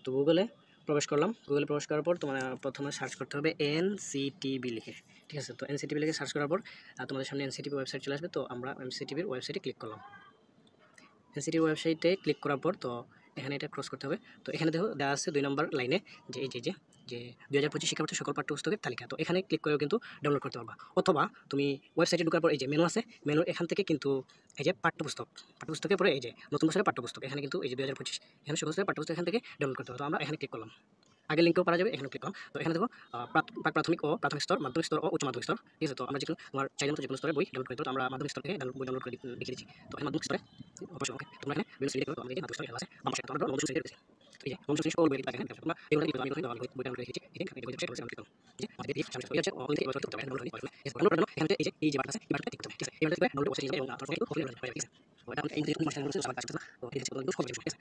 তো গুগলে প্রবেশ করলাম। গুগলে প্রবেশ করার পর তোমার প্রথমে সার্চ করতে হবে এনসিটিবি লিখে, ঠিক আছে। তো এনসিটিবি লিখে সার্চ করার পর তোমাদের সামনে এনসিটিবি ওয়েবসাইট চলে আসবে। তো আমরা এনসিটিবির ওয়েবসাইটে ক্লিক করলাম। এনসিটিভি ওয়েবসাইটে ক্লিক করার পর তো এখানে এটা ক্রস করতে হবে। তো এখানে দেখো দেওয়া আছে 2 নম্বর লাইনে যে এই যে 2025 শিক্ষাবর্ষের সকল পাঠ্যপুস্তকের তালিকা। তো এখানে ক্লিক করেও কিন্তু ডাউনলোড করতে পারবা, অথবা তুমি ওয়েবসাইটে ঢোকার পর এই যে মেনু আছে, মেনু এখান থেকে কিন্তু এই যে পাঠ্যপুস্তকের পরে এই যে নতুন বছরের পাঠ্যপুস্তক, এখানে কিন্তু এই যে 2025 এখানে সকল বছরের পাঠ্যপুস্তক এখান থেকে ডাউনলোড করতে হবে। তো আমরা এখানে ক্লিক করলাম। আগের লিঙ্কেও পারা যাবে, এখানে ক্লিক করলাম। তো এখানে দেখো প্রাথমিক ও প্রাথমিক স্তর, মাধ্যমিক স্তর ও উচ্চ মাধ্যমিক স্তর, ঠিক আছে। তো আমরা যেকোনো তোমার চাইলে মতো যেকোনো স্তরে বই ডাউনলোড করে দিতে, তো আমরা মাধ্যমিক স্তর থেকে বই ডাউনলোড করে দেখিয়ে দিচ্ছি। তো এখানে মাধ্যমিক স্তরে অবশ্যই ওকে তোমরা এখানে বিভিন্ন শ্রেণী দেখতে পাবে। আমাদের মাধ্যমিক স্তরে আছে, আমার সাথে তোমরা নবম শ্রেণী রয়েছে। তো এই যে নবম শ্রেণী সকল বই দেখতে এখানে তোমরা এগুলো দেখতে আমি বই ডাউনলোড করে রেখেছি। এই যে বই দেখতে আমি ক্লিক করলাম। যে আমাদের দিয়ে সামনে হচ্ছে অনলাইন থেকে বই করতে হবে, ডাউনলোড হয়নি বলে ডাউনলোড করতে এখানে এই যে বাটন আছে, এই বাটনটা ক্লিক করতে হবে, ঠিক আছে। এই বাটনটা ক্লিক করে ডাউনলোড ওয়েবসাইটে যাবে এবং তারপর কিন্তু ওপেন হয়ে যাবে, ঠিক আছে। তো এটা অনেক ইংরেজি ভাষা বলছে আবার কাজ করতে না। তো এই যে কতগুলো সব ঠিক আছে।